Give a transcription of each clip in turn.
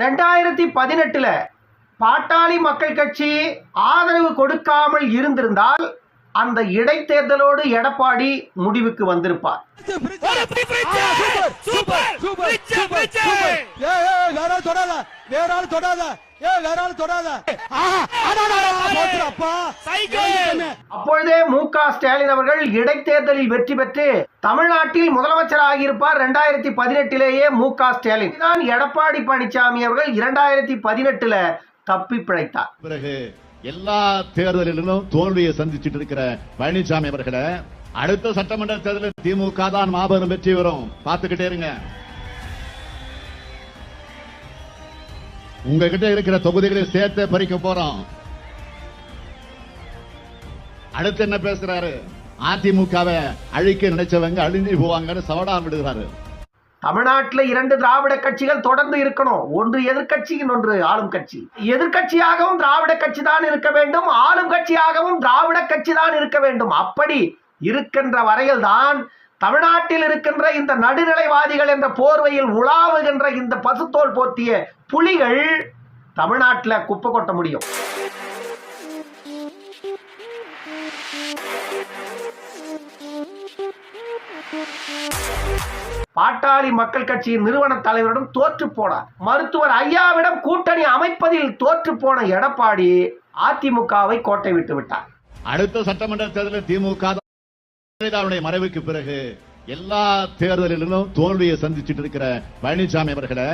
2018 பாட்டாளி மக்கள் கட்சி ஆதரவு கொடுக்காமல் இருந்திருந்தால் அந்த இடைத்தேர்தலோடு எடப்பாடி முடிவுக்கு வந்திருப்பார். அப்பொழுதே மு.க. ஸ்டாலின் அவர்கள் இடைத்தேர்தலில் வெற்றி பெற்று தமிழ்நாட்டில் முதலமைச்சர் ஆகியிருப்பார். 2018 மு.க. ஸ்டாலின் தான் எடப்பாடி பழனிசாமி அவர்கள் 2018 தப்பி பிழைத்தார். பிறகு எல்லா தேர்தலிலும் தோல்வியை சந்திச்சுட்டு இருக்கிற பழனிசாமி அவர்களை அடுத்த சட்டமன்ற தேர்தலில் திமுக தான் மாபெரும் வெற்றி வரும், பார்த்துக்கிட்டே இருங்க. உங்ககிட்ட இருக்கிற தொகுதிகளை சேர்த்து பறிக்க போறோம். அடுத்து என்ன பேசுறாரு? அதிமுகவை அழிக்க நினைச்சவங்க அழிஞ்சு போவாங்கன்னு சவடான் விடுகிறாரு. தமிழ்நாட்டில் 2 திராவிட கட்சிகள் தொடர்ந்து இருக்கணும். ஒன்று எதிர்கட்சி, இன்னொன்று ஆளும் கட்சி. எதிர்கட்சியாகவும் திராவிட கட்சி தான் இருக்க வேண்டும், ஆளும் கட்சியாகவும் திராவிட கட்சி தான் இருக்க வேண்டும். அப்படி இருக்கின்ற வரையில் தான் தமிழ்நாட்டில் இருக்கின்ற இந்த நடுநிலைவாதிகள் என்ற போர்வையில் உலாவுகின்ற இந்த பசுத்தோல் போர்த்திய புலிகள் தமிழ்நாட்டில் குப்பை கொட்ட முடியும். பாட்டாளி மக்கள் கட்சியின் நிறுவன தலைவரிடம் தோற்று போனார். மருத்துவர் ஐயாவிடம் கூட்டணி அமைப்பதில் தோற்று போன எடப்பாடி அதிமுகவை கோட்டை விட்டு விட்டார். அடுத்த சட்டமன்ற தேர்தலில் திமுக மறைவுக்கு பிறகு எல்லா தேர்தலிலும் தோல்வியை சந்திச்சுட்டு இருக்கிற பழனிசாமி அவர்களை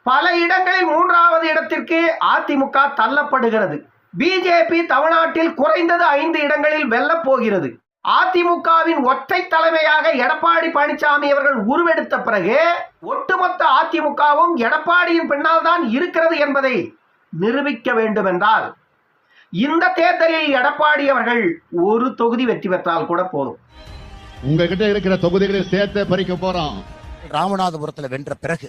பல இடங்களில் 3வது இடத்திற்கு அதிமுக தள்ளப்படுகிறது. பிஜேபி தமிழ்நாட்டில் குறைந்தது 5 இடங்களில் வெல்லப் போகிறது. அதிமுகவின் ஒற்றை தலைமையாக எடப்பாடி பழனிசாமி அவர்கள் உருவெடுத்த பிறகு ஒட்டுமொத்த அதிமுகவும் எடப்பாடியின் பின்னால் தான் இருக்கிறது என்பதை நிரூபிக்க வேண்டும் என்றால் இந்த தேர்தலில் எடப்பாடி அவர்கள் ஒரு தொகுதி வெற்றி பெற்றால் கூட போதும். உங்ககிட்ட இருக்கிற தொகுதிகளை சேர்த்து பறிக்க போறோம். ராமநாதபுரத்தில் வென்ற பிறகு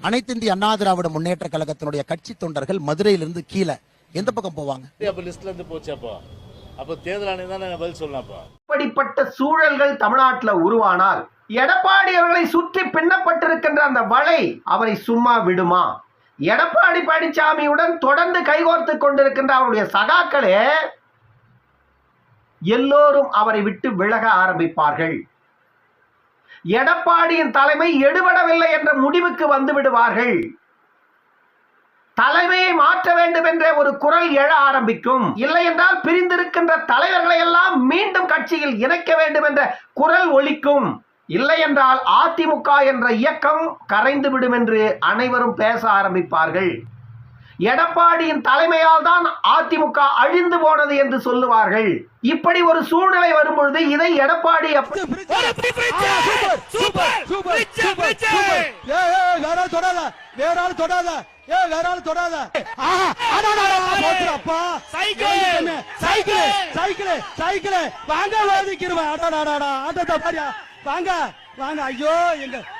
அனைத்து இந்திய அண்ணா திராவிட முன்னேற்ற கழகத்தினுடைய கட்சி தொண்டர்கள் மதுரையிலிருந்து கீழே எந்த பக்கம் போவாங்க? அப்ப தேர்தல் ஆணையம் தான் பதில் சொல்லலாம். இப்படிப்பட்ட சூழல்கள் தமிழ்நாட்டில் உருவானால் எடப்பாடி அவர்களை சுற்றி பின்னப்பட்டிருக்கின்ற அந்த வலை அவரை சும்மா விடுமா? எடப்பாடி பழனிசாமியுடன் தொடர்ந்து கைகோர்த்து கொண்டிருக்கின்ற அவருடைய சகாக்களே எல்லோரும் அவரை விட்டு விலக ஆரம்பிப்பார்கள். எடப்பாடியின் தலைமை எடுபடவில்லை என்ற முடிவுக்கு வந்து விடுவார்கள். தலைமையை மாற்ற வேண்டும் என்ற ஒரு குரல் எழ ஆரம்பிக்கும். இல்லை என்றால் பிரிந்திருக்கின்ற தலைவர்களை எல்லாம் மீண்டும் கட்சியில் இணைக்க வேண்டும் என்ற குரல் ஒலிக்கும். இல்லை என்றால் அதிமுக என்ற இயக்கம் கரைந்து விடும் என்று அனைவரும் பேச ஆரம்பிப்பார்கள். எடப்பாடியின் தலைமையால் தான் அதிமுக அழிந்து போனது என்று சொல்லுவார்கள். இப்படி ஒரு சூழ்நிலை வரும்பொழுது இதை எடப்பாடி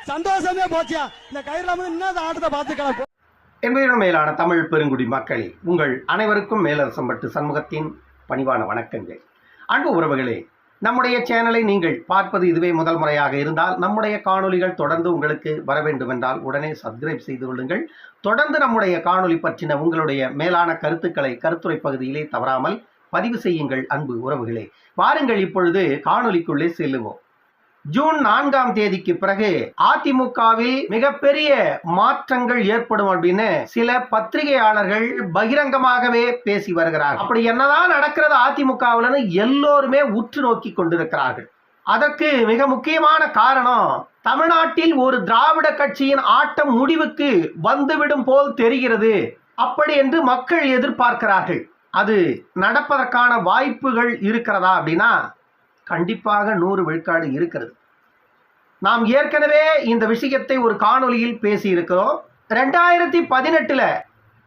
சந்தோஷமே போச்சியா இந்த கையில ஆட்டத்தை பார்த்துக்கலாம். என்பதன் மேலான தமிழ் பெருங்குடி மக்களே, உங்கள் அனைவருக்கும் மேலரசம்பட்டு சண்முகத்தின் பணிவான வணக்கங்கள். அன்பு உறவுகளே, நம்முடைய சேனலை நீங்கள் பார்ப்பது இதுவே முதல் முறையாக இருந்தால் நம்முடைய காணொலிகள் தொடர்ந்து உங்களுக்கு வர வேண்டும் என்றால் உடனே சப்ஸ்கிரைப் செய்து கொள்ளுங்கள். தொடர்ந்து நம்முடைய காணொலி பற்றின உங்களுடைய மேலான கருத்துக்களை கருத்துரை பகுதியிலே தவறாமல் பதிவு செய்யுங்கள். அன்பு உறவுகளே, வாருங்கள் இப்பொழுது காணொலிக்குள்ளே செல்லுவோம். ஜூன் 4ஆம் தேதிக்கு பிறகு அதிமுகவில் மிகப்பெரிய மாற்றங்கள் ஏற்படும் அப்படின்னு சில பத்திரிகையாளர்கள் பகிரங்கமாகவே பேசி வருகிறார்கள். அப்படி என்னதான் நடக்கிறது அதிமுகவில் எல்லோருமே உற்று நோக்கி கொண்டிருக்கிறார்கள். அதற்கு மிக முக்கியமான காரணம், தமிழ்நாட்டில் ஒரு திராவிட கட்சியின் ஆட்டம் முடிவுக்கு வந்துவிடும் போல் தெரிகிறது அப்படி என்று மக்கள் எதிர்பார்க்கிறார்கள். அது நடப்பதற்கான வாய்ப்புகள் இருக்கிறதா அப்படின்னா கண்டிப்பாக 100 விழுக்காடு இருக்கிறது. நாம் ஏற்கனவே இந்த விஷயத்தை ஒரு காணொலியில் பேசி இருக்கிறோம். 2018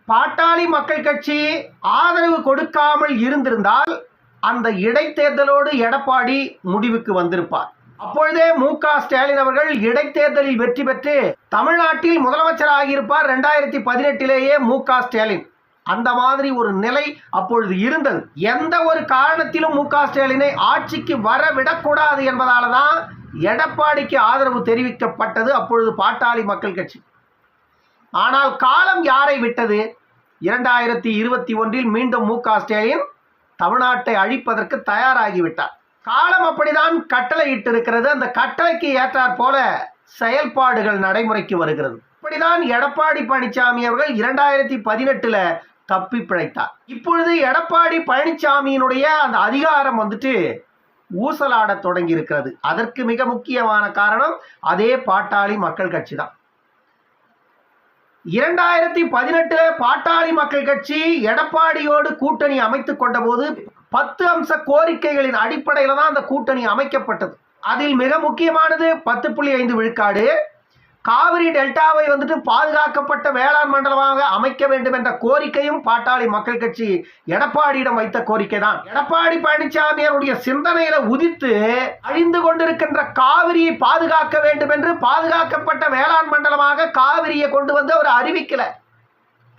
பாட்டாளி மக்கள் கட்சி ஆதரவு கொடுக்காமல் இருந்திருந்தால் அந்த இடைத்தேர்தலோடு எடப்பாடி முடிவுக்கு வந்திருப்பார். அப்பொழுதே மு.க. ஸ்டாலின் அவர்கள் இடைத்தேர்தலில் வெற்றி பெற்று தமிழ்நாட்டில் முதலமைச்சர் ஆகியிருப்பார். 2018 மு.க. ஸ்டாலின். அந்த மாதிரி ஒரு நிலை அப்பொழுது இருந்தது. எந்த ஒரு காரணத்திலும் மு.க. ஸ்டாலினை ஆட்சிக்கு வரவிடக்கூடாது என்பதால தான் எடப்பாடிக்கு ஆதரவு தெரிவிக்கப்பட்டது அப்பொழுது பாட்டாளி மக்கள் கட்சி. ஆனால் காலம் யாரை விட்டது? 2021 மீண்டும் மு க ஸ்டாலின் தமிழ்நாட்டை அழிப்பதற்கு தயாராகிவிட்டார். காலம் அப்படிதான் கட்டளை இட்டிருக்கிறது. அந்த கட்டளைக்கு ஏற்றாற் போல செயல்பாடுகள் நடைமுறைக்கு வருகிறது. இப்படிதான் எடப்பாடி பழனிசாமி அவர்கள் 2018 தப்பி பிழைத்தார். இப்பொழுது எடப்பாடி பழனிசாமியினுடைய அந்த அதிகாரம் ஊசலாட தொடங்கி இருக்கிறது. அதற்கு மிக முக்கியமான காரணம் அதே பாட்டாளி மக்கள் கட்சி தான். 2018 பாட்டாளி மக்கள் கட்சி எடப்பாடியோடு கூட்டணி அமைத்துக் கொண்ட போது 10 அம்ச கோரிக்கைகளின் அடிப்படையில் தான் அந்த கூட்டணி அமைக்கப்பட்டது. அதில் மிக முக்கியமானது 10.5 விழுக்காடு, காவிரி டெல்டாவை பாதுகாக்கப்பட்ட வேளாண் மண்டலமாக அமைக்க வேண்டும் என்ற கோரிக்கையும் பாட்டாளி மக்கள் கட்சி எடப்பாடியிடம் வைத்த கோரிக்கை தான். எடப்பாடி பழனிசாமி அவருடைய சிந்தனையில உதித்து அழிந்து கொண்டிருக்கின்ற காவிரியை பாதுகாக்க வேண்டும் என்று பாதுகாக்கப்பட்ட வேளாண் மண்டலமாக காவிரியை கொண்டு வந்து அவர் அறிவிக்கல.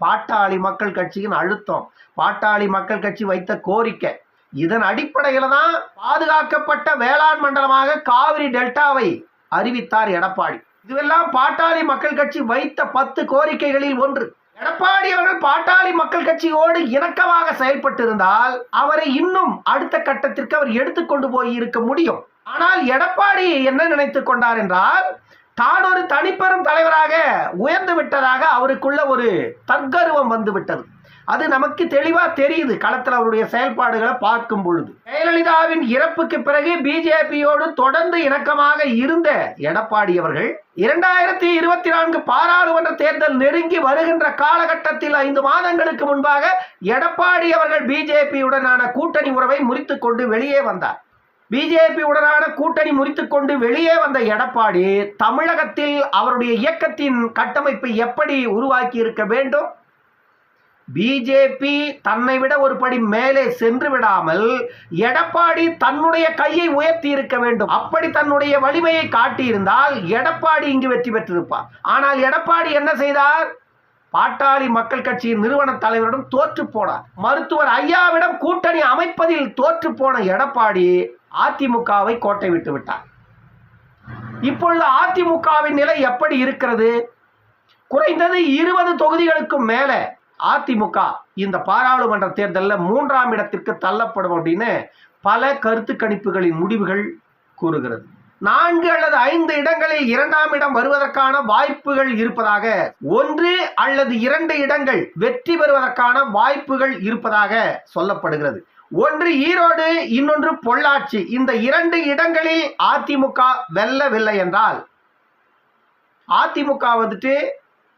பாட்டாளி மக்கள் கட்சியின் அழுத்தம், பாட்டாளி மக்கள் கட்சி வைத்த கோரிக்கை, இதன் அடிப்படையில் தான் பாதுகாக்கப்பட்ட வேளாண் மண்டலமாக காவிரி டெல்டாவை அறிவித்தார் எடப்பாடி. இதுவெல்லாம் பாட்டாளி மக்கள் கட்சி வைத்த 10 கோரிக்கைகளில் ஒன்று. எடப்பாடி அவர்கள் பாட்டாளி மக்கள் கட்சியோடு இணக்கமாக செயல்பட்டு இருந்தால் அவரை இன்னும் அடுத்த கட்டத்திற்கு அவர் எடுத்துக்கொண்டு போய் இருக்க முடியும். ஆனால் எடப்பாடி என்ன நினைத்துக் கொண்டார் என்றால், தான் ஒரு தனிப்பெரும் தலைவராக உயர்ந்து விட்டதாக அவருக்குள்ள ஒரு தற்கருவம் வந்து விட்டது. அது நமக்கு தெளிவா தெரியுது களத்தில் அவருடைய செயல்பாடுகளை பார்க்கும் பொழுது. ஜெயலலிதாவின் இறப்புக்கு பிறகு பிஜேபியோடு தொடர்ந்து இணக்கமாக இருந்த எடப்பாடி அவர்கள் 2024 பாராளுமன்ற தேர்தல் நெருங்கி வருகின்ற காலகட்டத்தில் 5 மாதங்களுக்கு முன்பாக எடப்பாடி அவர்கள் பிஜேபியுடனான கூட்டணி உறவை முறித்துக் கொண்டு வெளியே வந்தார். பிஜேபியுடனான கூட்டணி முறித்துக் கொண்டு வெளியே வந்த எடப்பாடி தமிழகத்தில் அவருடைய இயக்கத்தின் கட்டமைப்பை எப்படி உருவாக்கி இருக்க வேண்டும்? பிஜேபி தன்னை விட ஒரு படி மேலே சென்று விடாமல் எடப்பாடி தன்னுடைய கையை உயர்த்தி இருக்க வேண்டும். அப்படி தன்னுடைய வலிமையை காட்டியிருந்தால் எடப்பாடி இங்கு வெற்றி பெற்றிருப்பார். ஆனால் எடப்பாடி என்ன செய்தார்? பாட்டாளி மக்கள் கட்சியின் நிறுவன தலைவரிடம் தோற்று போனார். மருத்துவர் ஐயாவிடம் கூட்டணி அமைப்பதில் தோற்று போன எடப்பாடி அதிமுகவை கோட்டை விட்டு விட்டார். இப்பொழுது அதிமுகவின் நிலை எப்படி இருக்கிறது? குறைந்தது 20 தொகுதிகளுக்கும் மேல அதிமுக இந்த பாராளுமன்ற தேர்தலில் 3ஆம் இடத்திற்கு தள்ளப்படும் அப்படின்னு பல கருத்து கணிப்புகளின் முடிவுகள் கூறுகிறது. 4 அல்லது 5 இடங்களில் 2ஆம் இடம் வருவதற்கான வாய்ப்புகள் இருப்பதாக, 1 அல்லது 2 இடங்கள் வெற்றி பெறுவதற்கான வாய்ப்புகள் இருப்பதாக சொல்லப்படுகிறது. ஒன்று ஈரோடு, இன்னொன்று பொள்ளாச்சி. இந்த 2 இடங்களில் அதிமுக வெல்லவில்லை என்றால் அதிமுக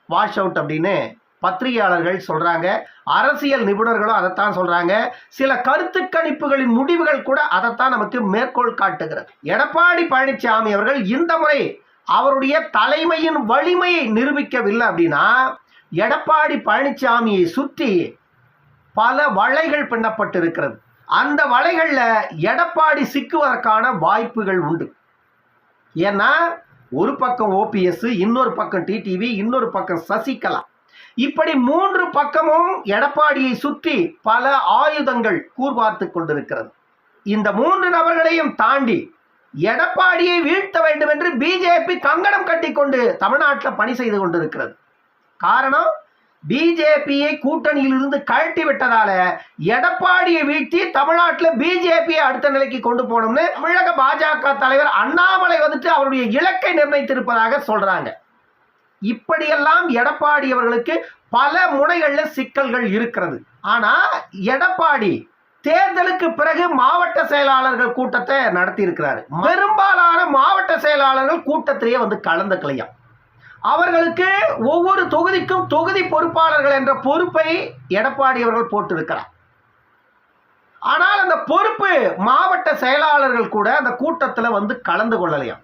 வாஷ் அவுட் அப்படின்னு பத்திரிகையாளர்கள் சொல்றாங்க. அரசியல் நிபுணர்களும் அதைத்தான் சொல்றாங்க. சில கருத்து கணிப்புகளின் முடிவுகள் கூட அதைத்தான் நமக்கு மேற்கோள் காட்டுகிறது. எடப்பாடி பழனிசாமி அவர்கள் இந்த முறை அவருடைய தலைமையின் வலிமையை நிரூபிக்கவில்லை அப்படின்னா எடப்பாடி பழனிசாமியை சுற்றி பல வலைகள் பின்னப்பட்டிருக்கிறது. அந்த வலைகள்ல எடப்பாடி சிக்குவதற்கான வாய்ப்புகள் உண்டு. ஏன்னா ஒரு பக்கம் ஓபிஎஸ், இன்னொரு பக்கம் டிடிவி, இன்னொரு பக்கம் சசிகலா, இப்படி 3 பக்கமும் எடப்பாடியை சுற்றி பல ஆயுதங்கள் கூர்பார்த்து கொண்டிருக்கிறது. இந்த 3 நபர்களையும் தாண்டி எடப்பாடியை வீழ்த்த வேண்டும் என்று பிஜேபி கங்கணம் கட்டிக்கொண்டு தமிழ்நாட்டில் பணி செய்து கொண்டிருக்கிறது. காரணம், பிஜேபியை கூட்டணியில் இருந்து கழட்டி விட்டதால எடப்பாடியை வீழ்த்தி தமிழ்நாட்டில் பிஜேபியை அடுத்த நிலைக்கு கொண்டு போகணும்னு தமிழக பாஜக தலைவர் அண்ணாமலை அவருடைய இலக்கை நிர்ணயித்திருப்பதாக சொல்றாங்க. இப்படியெல்லாம் எடப்பாடி அவர்களுக்கு பல முனைகள்ல சிக்கல்கள் இருக்கிறது. ஆனா எடப்பாடி தேர்தலுக்கு பிறகு மாவட்ட செயலாளர்கள் கூட்டத்தை நடத்தி இருக்கிறாரு. பெரும்பாலான மாவட்ட செயலாளர்கள் கூட்டத்திலேயே கலந்துக்கலையாம். அவர்களுக்கு ஒவ்வொரு தொகுதிக்கும் தொகுதி பொறுப்பாளர்கள் என்ற பொறுப்பை எடப்பாடி அவர்கள் போட்டிருக்கிறார். ஆனால் அந்த பொறுப்பு மாவட்ட செயலாளர்கள் கூட அந்த கூட்டத்தில் கலந்து கொள்ளலையாம்.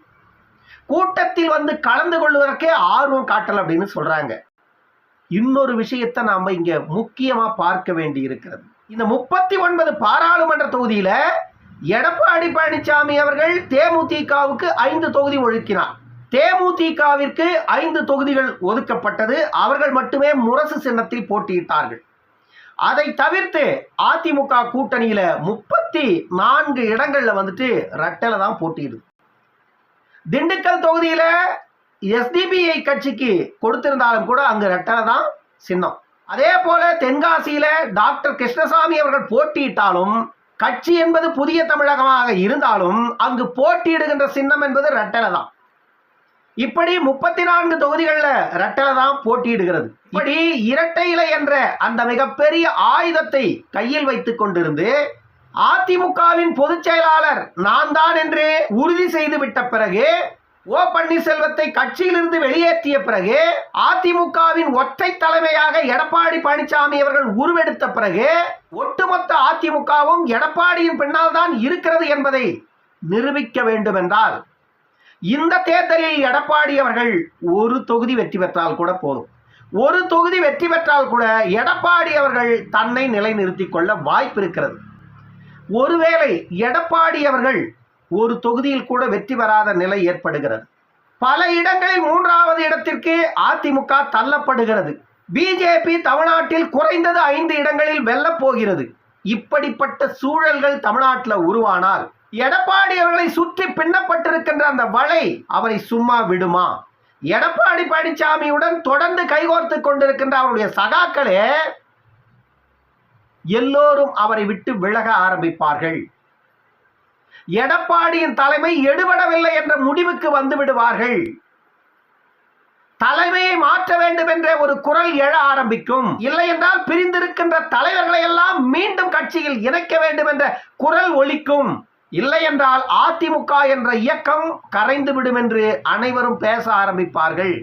கூட்டத்தில் கலந்து கொள்வதற்கே ஆர்வம் காட்டல் அப்படின்னு சொல்றாங்க. இன்னொரு விஷயத்தை நாம இங்க முக்கியமா பார்க்க வேண்டி இருக்கிறது. இந்த 39 பாராளுமன்ற தொகுதியில எடப்பாடி பழனிசாமி அவர்கள் தேமுதிகவுக்கு 5 தொகுதி ஒதுக்கினார். தேமுதிகவிற்கு 5 தொகுதிகள் ஒதுக்கப்பட்டது. அவர்கள் மட்டுமே முரசு சின்னத்தில் போட்டியிட்டார்கள். அதை தவிர்த்து அதிமுக கூட்டணியில 34 இடங்கள்ல ரெட்டல தான் போட்டியிடுது. திண்டுக்கல் தொகுதியில எஸ்டிபிஐ கட்சிக்கு கொடுத்திருந்தாலும் கூட அங்கு ரெட்டலை தான் சின்னம். அதே போல தென்காசியில டாக்டர் கிருஷ்ணசாமி அவர்கள் போட்டியிட்டாலும் கட்சி என்பது புதிய தமிழகமாக இருந்தாலும் அங்கு போட்டியிடுகின்ற சின்னம் என்பது ரெட்டலை தான். இப்படி 34 தொகுதிகளில் ரெட்டலை தான் போட்டியிடுகிறது. இப்படி இரட்டை இலை என்ற அந்த மிகப்பெரிய ஆயுதத்தை கையில் வைத்துக் கொண்டிருந்து அதிமுகவின் பொதுச் செயலாளர் நான் தான் என்று உறுதி செய்து விட்ட பிறகு, ஓ பன்னீர்செல்வத்தை கட்சியிலிருந்து வெளியேற்றிய பிறகு, அதிமுகவின் ஒற்றை தலைமையாக எடப்பாடி பழனிசாமி அவர்கள் உருவெடுத்த பிறகு, ஒட்டுமொத்த அதிமுகவும் எடப்பாடியின் பின்னால் தான் இருக்கிறது என்பதை நிரூபிக்க வேண்டும் என்றால் இந்த தேர்தலில் எடப்பாடி அவர்கள் ஒரு தொகுதி வெற்றி பெற்றால் கூட போதும். ஒரு தொகுதி வெற்றி பெற்றால் கூட எடப்பாடி அவர்கள் தன்னை நிலைநிறுத்திக் கொள்ள வாய்ப்பு இருக்கிறது. ஒருவேளை எடப்பாடி அவர்கள் ஒரு தொகுதியில் கூட வெற்றி பெறாத நிலை ஏற்படுகிறது. பல இடங்களில் 3வது இடத்திற்கு அதிமுக தள்ளப்படுகிறது. பிஜேபி தமிழ்நாட்டில் குறைந்தது 5 இடங்களில் வெல்லப் போகிறது. இப்படிப்பட்ட சூழல்கள் தமிழ்நாட்டில் உருவானால் எடப்பாடி அவர்களை சுற்றி பின்னப்பட்டிருக்கின்ற அந்த வலை அவரை சும்மா விடுமா? எடப்பாடி பழனிசாமியுடன் தொடர்ந்து கைகோர்த்து கொண்டிருக்கின்ற அவருடைய சகாக்களே எல்லோரும் அவரை விட்டு விலக ஆரம்பிப்பார்கள். எடப்பாடியின் தலைமை எடுபடவில்லை என்ற முடிவுக்கு வந்து விடுவார்கள். தலைமையை மாற்ற வேண்டும் என்ற ஒரு குரல் எழ ஆரம்பிக்கும். இல்லை என்றால் பிரிந்திருக்கின்ற தலைவர்களை எல்லாம் மீண்டும் கட்சியில் இணைக்க வேண்டும் என்ற குரல் ஒலிக்கும். இல்லை என்றால் அதிமுக என்ற இயக்கம் கரைந்து விடும் என்று அனைவரும் பேச ஆரம்பிப்பார்கள்.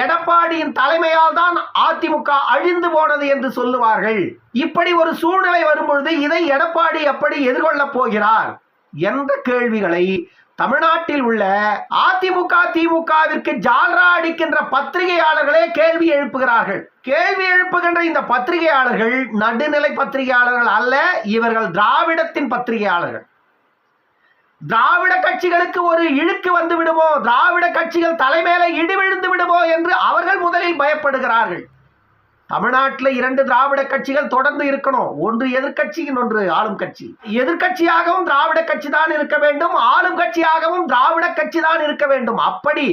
எடப்பாடியின் தலைமையால் தான் அதிமுக அழிந்து போனது என்று சொல்லுவார்கள். இப்படி ஒரு சூழ்நிலை வரும்பொழுது இதை எடப்பாடி எப்படி எதிர்கொள்ளப் போகிறார் என்ற கேள்விகளை தமிழ்நாட்டில் உள்ள அதிமுக திமுகவிற்கு ஜால்ரா அடிக்கின்ற பத்திரிகையாளர்களே கேள்வி எழுப்புகிறார்கள். கேள்வி எழுப்புகின்ற இந்த பத்திரிகையாளர்கள் நடுநிலை பத்திரிகையாளர்கள் அல்ல, இவர்கள் திராவிடத்தின் பத்திரிகையாளர்கள். திராவிட கட்சிகளுக்கு ஒரு இழுக்கு வந்து விடுமோ, திராவிட கட்சிகள் தலைமையில இடி விழுந்து விடுமோ என்று அவர்கள் முதலில் பயப்படுகிறார்கள். தமிழ்நாட்டில் 2 திராவிட கட்சிகள் தொடர்ந்து இருக்கணும். ஒன்று எதிர்கட்சி, இன்னொன்று ஆளும் கட்சி. எதிர்கட்சியாகவும் திராவிட கட்சி தான் இருக்க வேண்டும், ஆளும் கட்சியாகவும் திராவிட கட்சி தான் இருக்க வேண்டும். அப்படி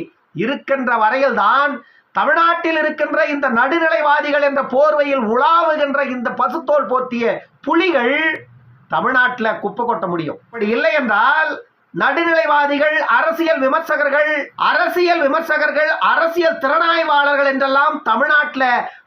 இருக்கின்ற வரையில் தான் தமிழ்நாட்டில் இருக்கின்ற இந்த நடுநிலைவாதிகள் என்ற போர்வையில் உலாவுகின்ற இந்த பசுத்தோல் போர்த்திய புலிகள் தமிழ்நாட்டில் குப்பை கொட்ட முடியும். அப்படி இல்லை என்றால் நடுநிலைவாதிகள், அரசியல் விமர்சகர்கள், அரசியல் திறனாய்வாளர்கள் என்றெல்லாம் தமிழ்நாட்டில்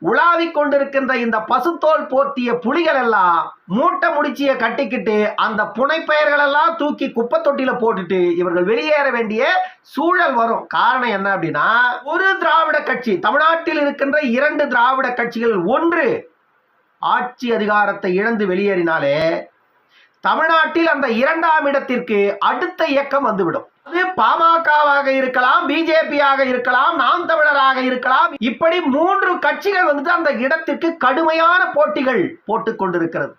உலாவிக் கொண்டிருக்கின்ற இந்த பசுத்தோல் போர்த்திய புலிகள் எல்லாம் மூட்டை முடிச்சிய கட்டிக்கிட்டு அந்த புனைப்பெயர்கள் எல்லாம் தூக்கி குப்பை தொட்டியில போட்டுட்டு இவர்கள் வெளியேற வேண்டிய சூழல் வரும். காரணம் என்ன அப்படின்னா, ஒரு திராவிட கட்சி, தமிழ்நாட்டில் இருக்கின்ற 2 திராவிட கட்சிகள் ஒன்று ஆட்சி அதிகாரத்தை இழந்து வெளியேறினாலே தமிழ்நாட்டில் அந்த 2ஆம் இடத்திற்கு அடுத்த இயக்கம் வந்துவிடும். அது பாமகவாக இருக்கலாம், பிஜேபியாக இருக்கலாம், நாம் தமிழராக இருக்கலாம். இப்படி 3 கட்சிகள் வந்து அந்த இடத்திற்கு கடுமையான போட்டிகள் போட்டுக் கொண்டிருக்கிறது.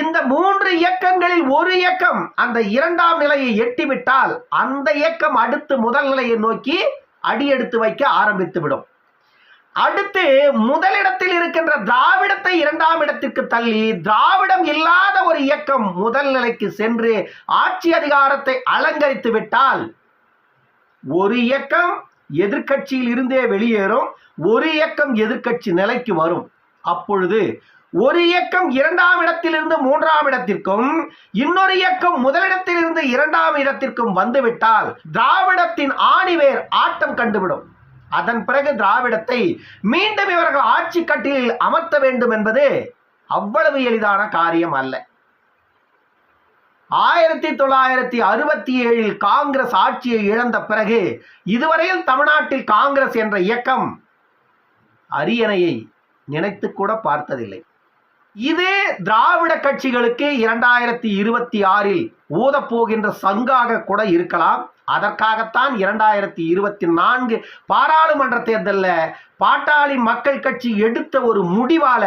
இந்த 3 இயக்கங்களில் ஒரு இயக்கம் அந்த 2ஆம் நிலையை எட்டிவிட்டால் அந்த இயக்கம் அடுத்து முதல் நிலையை நோக்கி அடியெடுத்து வைக்க ஆரம்பித்து விடும். அடுத்து முதலிடத்தில் இருக்கின்ற திராவிடத்தை 2ஆம் இடத்திற்கு தள்ளி திராவிடம் இல்லாத ஒரு இயக்கம் முதல் நிலைக்கு சென்று ஆட்சி அதிகாரத்தை அலங்கரித்து விட்டால் ஒரு இயக்கம் எதிர்க்கட்சியில் இருந்தே வெளியேறும், ஒரு இயக்கம் எதிர்க்கட்சி நிலைக்கு வரும். அப்பொழுது ஒரு இயக்கம் 2ஆம் இடத்திலிருந்து 3ஆம் இடத்திற்கும், இன்னொரு இயக்கம் முதலிடத்தில் இருந்து 2ஆம் இடத்திற்கும் வந்துவிட்டால் திராவிடத்தின் ஆணிவேர் ஆட்டம் கண்டுவிடும். அதன் பிறகு திராவிடத்தை மீண்டும் இவர்கள் ஆட்சி கட்டிலில் அமர்த்த வேண்டும் என்பது அவ்வளவு எளிதான காரியம் அல்ல. 1967 காங்கிரஸ் ஆட்சியை இழந்த பிறகு இதுவரையில் தமிழ்நாட்டில் காங்கிரஸ் என்ற இயக்கம் அரியணையை நினைத்து கூட பார்த்ததில்லை. இது திராவிட கட்சிகளுக்கு 2026 ஊதப்போகின்ற சங்காக கூட இருக்கலாம். அதற்காகத்தான் 2024 பாராளுமன்ற தேர்தலில் பாட்டாளி மக்கள் கட்சி எடுத்த ஒரு முடிவால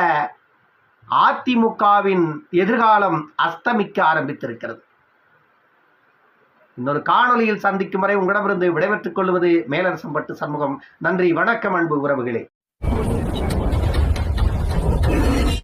அதிமுகவின் எதிர்காலம் அஸ்தமிக்க ஆரம்பித்திருக்கிறது. இன்னொரு காணொலியில் சந்திக்கும் வரை உங்களிடமிருந்து விடைபெற்றுக் கொள்வது மேலரசம்பட்டு சண்முகம். நன்றி, வணக்கம் அன்பு உறவுகளே.